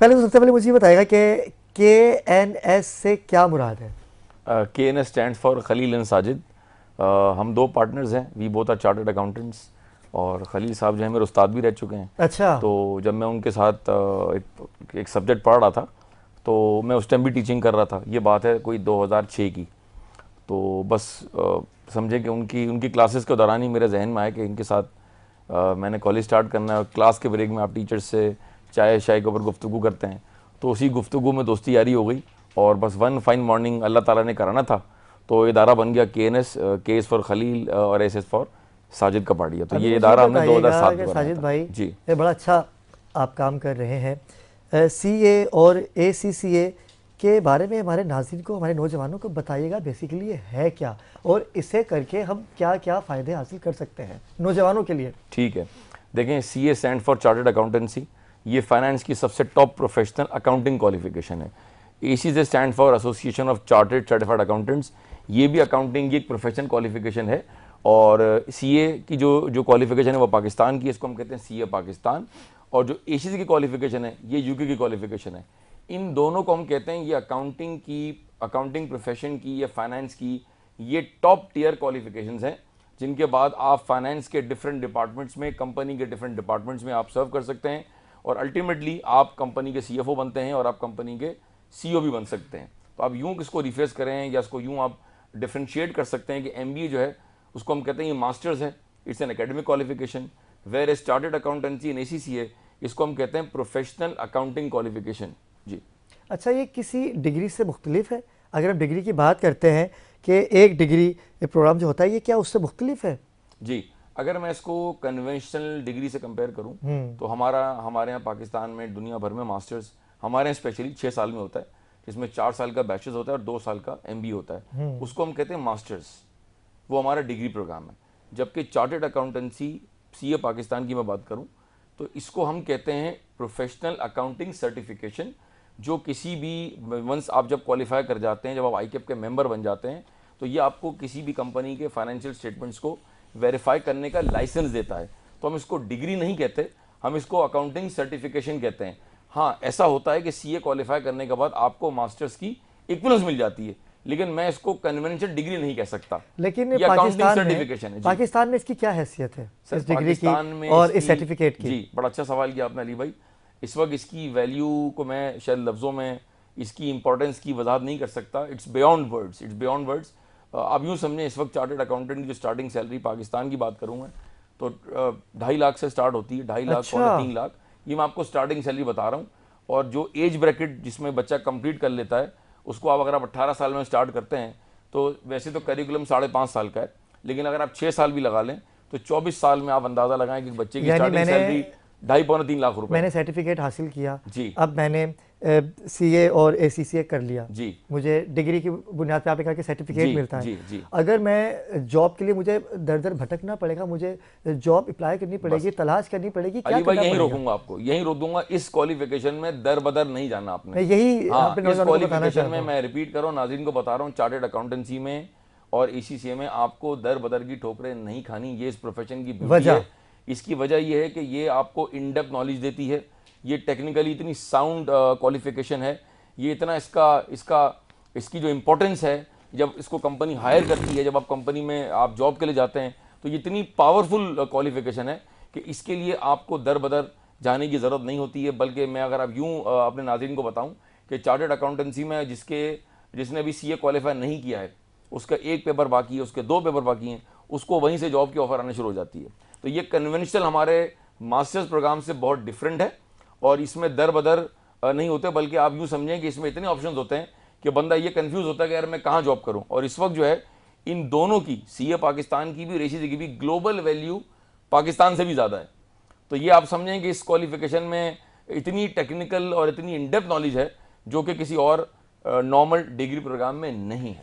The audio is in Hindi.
पहले तो सबसे पहले मुझे ये बताएगा कि KNS से क्या मुराद है? KNS stand for Khalil and Sajid. हम दो पार्टनर्स हैं, we both are chartered accountants. और खलील साहब जो है मेरे उस्ताद भी रह चुके हैं। अच्छा। तो जब मैं उनके साथ एक सब्जेक्ट पढ़ रहा था, तो मैं उस टाइम भी टीचिंग कर रहा था। ये बात है कोई 2006 की। तो बस समझे कि उनकी उनकी क्लासेस के दौरान ही मेरे जहन में आया कि इनके साथ मैंने कॉलेज स्टार्ट करना है। क्लास के ब्रेक में आप टीचर्स से चाय शाय के ऊपर गुफ्तगू करते हैं, तो उसी गुफ्तगू में दोस्ती यारी हो गई। और बस वन फाइन मॉर्निंग अल्लाह ताला ने कराना था, तो इदारा बन गया KNS, K is for Khalil और S is for Sajid Kapadia. तो अभी ये मुझे ये इदारा हमने बताइएगा 2007 कि में बनाया साजिद था। भाई, जी ये बड़ा अच्छा आप काम कर रहे हैं। CA और ACCA के बारे में हमारे नाज़रीन को, हमारे नौजवानों को बताइएगा बेसिकली ये है क्या, और इसे करके हम क्या क्या फ़ायदे हासिल कर सकते हैं नौजवानों के लिए। ठीक है, देखें, CA stand for chartered accountancy. ये फाइनेंस की सबसे टॉप प्रोफेशनल अकाउंटिंग क्वालिफिकेशन है। ACCA stand for association of chartered certified accountants. ये भी अकाउंटिंग की एक प्रोफेशनल क्वालिफिकेशन है। और CA की जो जो क्वालिफिकेशन है वो पाकिस्तान की है, इसको हम कहते हैं CA पाकिस्तान। और जो ACCA की क्वालिफिकेशन है ये UK की क्वालिफिकेशन है। इन दोनों को हम कहते हैं ये अकाउंटिंग की, अकाउंटिंग प्रोफेशन की या फाइनेंस की ये टॉप टियर क्वालिफिकेशंस हैं, जिनके बाद आप फाइनेंस के डिफरेंट डिपार्टमेंट्स में, कंपनी के डिफरेंट डिपार्टमेंट्स में आप सर्व कर सकते हैं। और अल्टीमेटली आप कंपनी के CFO बनते हैं और आप कंपनी के CEO भी बन सकते हैं। तो आप यूँ किसको रिफ्रेश करें या इसको यूँ आप डिफ्रेंशिएट कर सकते हैं कि MBA जो है उसको हम कहते हैं ये मास्टर्स है, it's an academic qualification. Whereas chartered accountancy in ACCA, इसको हम कहते हैं प्रोफेशनल अकाउंटिंग क्वालिफिकेशन। जी। अच्छा, ये किसी डिग्री से मुख्तलिफ है? अगर हम डिग्री की बात करते हैं कि एक डिग्री प्रोग्राम जो होता है, ये क्या उससे मुख्तलिफ है? जी, अगर मैं इसको कन्वेंशनल डिग्री से कंपेयर करूं, तो हमारे यहाँ पाकिस्तान में, दुनिया भर में मास्टर्स हमारे यहाँ स्पेशली 6 साल में होता है, जिसमें 4 साल का बैचलर्स होता है और 2 साल का MBA होता है। उसको हम कहते हैं मास्टर्स, वो हमारा डिग्री प्रोग्राम है। जबकि चार्टर्ड अकाउंटेंसी CA पाकिस्तान की मैं बात करूं, तो इसको हम कहते हैं प्रोफेशनल अकाउंटिंग सर्टिफिकेशन, जो किसी भी वंस आप जब क्वालिफाई कर जाते हैं, जब आप ICAP के मेंबर बन जाते हैं, तो ये आपको किसी भी कंपनी के फाइनेंशियल स्टेटमेंट्स को वेरीफाई करने का लाइसेंस देता है। तो हम इसको डिग्री नहीं कहते, हम इसको अकाउंटिंग सर्टिफिकेशन कहते हैं। हाँ, ऐसा होता है कि CA क्वालिफाई करने के बाद आपको मास्टर्स की इक्विवेलेंस मिल जाती है, लेकिन मैं इसको कन्वेंशनल डिग्री नहीं कह सकता। लेकिन ये अकाउंटिंग सर्टिफिकेशन है। जी पाकिस्तान में इसकी क्या हैसियत है, सर, इस डिग्री की पाकिस्तान में और इस सर्टिफिकेट की? जी, बड़ा अच्छा सवाल किया आपने अली भाई। इस वक्त इसकी वैल्यू को मैं शायद लफ्ज़ों में इसकी इंपॉर्टेंस की वजाहत नहीं कर सकता। It's beyond words, it's beyond words. आप यूँ समझें, इस वक्त चार्टर्ड अकाउंटेंट की जो स्टार्टिंग सैलरी पाकिस्तान की बात करूँ मैं, तो 2.5 लाख से स्टार्ट होती है, 2.5 लाख, अच्छा। 3.25 लाख। ये मैं आपको स्टार्टिंग सैलरी बता रहा हूँ। और जो एज ब्रैकेट जिसमें बच्चा कंप्लीट कर लेता है, उसको आप अगर आप 18 साल में स्टार्ट करते हैं, तो वैसे तो करिकुलम 5.5 साल का है, लेकिन अगर आप 6 साल भी लगा लें तो 24 साल में आप अंदाज़ा लगाएं कि बच्चे की स्टार्टिंग सैलरी 2.5-3 लाख रुपए। मैंने सर्टिफिकेट हासिल किया जी अब मैंने CA और ACCA कर लिया, जी मुझे डिग्री की बुनियाद पे आपने कहा कि सर्टिफिकेट जी मिलता है। जी जी। अगर मैं जॉब के लिए, मुझे दर दर भटकना पड़ेगा, मुझे जॉब अप्लाई करनी पड़ेगी, तलाश करनी पड़ेगी, क्या अली भाई करना यहीं पड़ेगा? रोकूंगा आपको, यहीं रोक दूंगा। इस क्वालिफिकेशन में दर बदर नहीं जाना आपने। मैं यही हाँ, अपने इस नौजवानों को बताना क्वालिफिकेशन चाहता में हूँ। मैं रिपीट कर रहा हूँ, नाज़रीन को बता रहा हूँ, चार्टर्ड अकाउंटेंसी में और ACCA में आपको दर बदर की ठोकरें नहीं खानी। ये इस प्रोफेशन की ब्यूटी वजह? है। इसकी वजह यह है कि ये आपको इन डेप्थ नॉलेज देती है। ये टेक्निकली इतनी साउंड क्वालिफिकेशन है। ये इतना इसकी जो इम्पोर्टेंस है, जब इसको कंपनी हायर करती है, जब आप कंपनी में आप जॉब के लिए जाते हैं, तो ये इतनी पावरफुल क्वालिफिकेशन है कि इसके लिए आपको दर बदर जाने की ज़रूरत नहीं होती है। बल्कि मैं अगर आप यूँ अपने नाज़रीन को बताऊँ कि चार्टर्ड अकाउंटेंसी में जिसने अभी CA क्वालिफाई नहीं किया है, उसका 1 पेपर बाकी है, उसके 2 पेपर बाकी हैं, उसको वहीं से जॉब की ऑफर आने शुरू हो जाती है। तो ये कन्वेंशनल हमारे मास्टर्स प्रोग्राम से बहुत डिफरेंट है, और इसमें दर बदर नहीं होते, बल्कि आप यूँ समझें कि इसमें इतने ऑप्शंस होते हैं कि बंदा ये कंफ्यूज होता है कि यार मैं कहाँ जॉब करूँ। और इस वक्त जो है, इन दोनों की, CA पाकिस्तान की भी और ACCA की भी ग्लोबल वैल्यू पाकिस्तान से भी ज़्यादा है। तो ये आप समझें कि इस क्वालिफिकेशन में इतनी टेक्निकल और इतनी इन डेप्थ नॉलेज है, जो कि किसी और नॉर्मल डिग्री प्रोग्राम में नहीं है।